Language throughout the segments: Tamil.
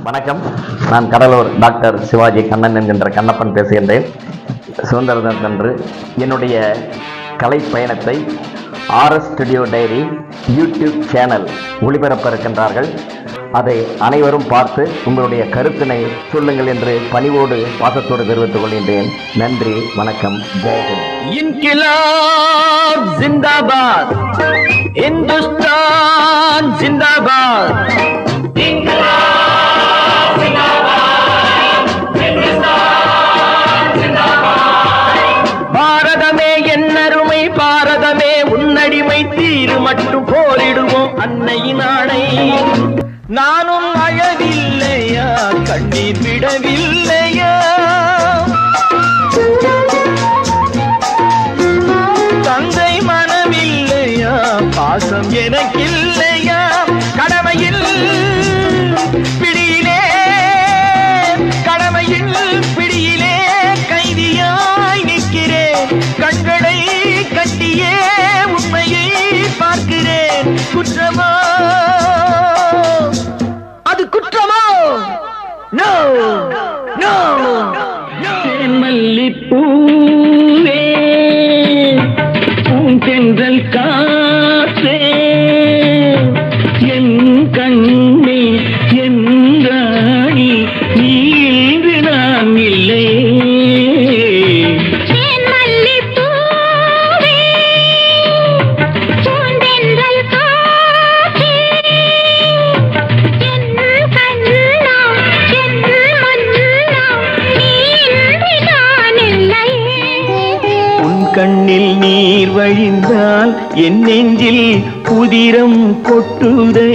வணக்கம். நான் கடலூர் டாக்டர் சிவாஜி கண்ணன் என்கின்ற கண்ணப்பன் பேசுகின்றேன். சுதந்திர தினத்தன்று என்னுடைய கலை பயணத்தை RS studio diary YouTube channel ஒளிபரப்ப இருக்கின்றார்கள். அதை அனைவரும் பார்த்து உங்களுடைய கருத்தினை சொல்லுங்கள் என்று பணிவோடு பாசத்தோடு தெரிவித்துக் கொள்கின்றேன். நன்றி, வணக்கம், ஜெயஹிந்த். இன்கிலாப் ஜிந்தாபாத், இந்துஸ்தான் ஜிந்தாபாத். பாரதமே என்னருமை, பாரதமே உன்னடிமை, தீரு மட்டும் போரிடுவோம் அன்னையின் ஆணை. நானும் அழவில்லையா, கண்ணீர் விடவில்லையா, தந்தை மனமில்லையா, பாசம் எனக்கில்லையா, கடமையில் பிடியிலே, கடமையில் பிடியிலே கைதியாய் நிற்கிறேன். கண்களை கட்டியே உண்மையை பார்க்கிறேன். குற்றமா அது, குற்றமா? No no. மல்லிப்பூவே, பூந்தென்றல் காற்றே, என் கண்ணே, என் ராணி, நீ இன்று நான் இல்லை. கண்ணில் நீர் வழிந்தால் என் நெஞ்சில் புதிரம் கொட்டுதை.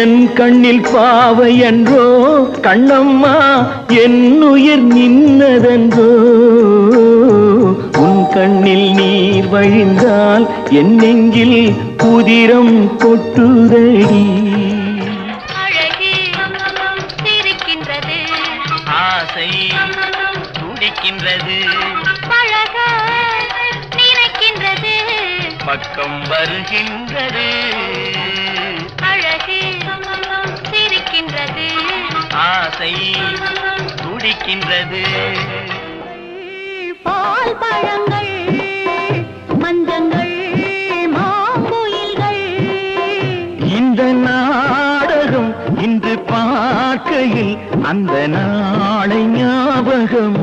என் கண்ணில் பாவை என்றோ கண்ணம்மா, என் உயிர் நின்னதென்றோ. உன் கண்ணில் நீர் வழிந்தால் என் நெஞ்சில் புதிரம் கொட்டுதடி. ஆசை துடிக்கின்றது, நினைக்கின்றது, பக்கம் வருகின்றது. அழகு சிரிக்கின்றது, ஆசை துடிக்கின்றது. பால் பழங்கள், மஞ்சங்கள், மாங்குயில்கள். இந்த நாடகம் இன்று பார்க்கையில் அந்த நாளை ஞாபகம்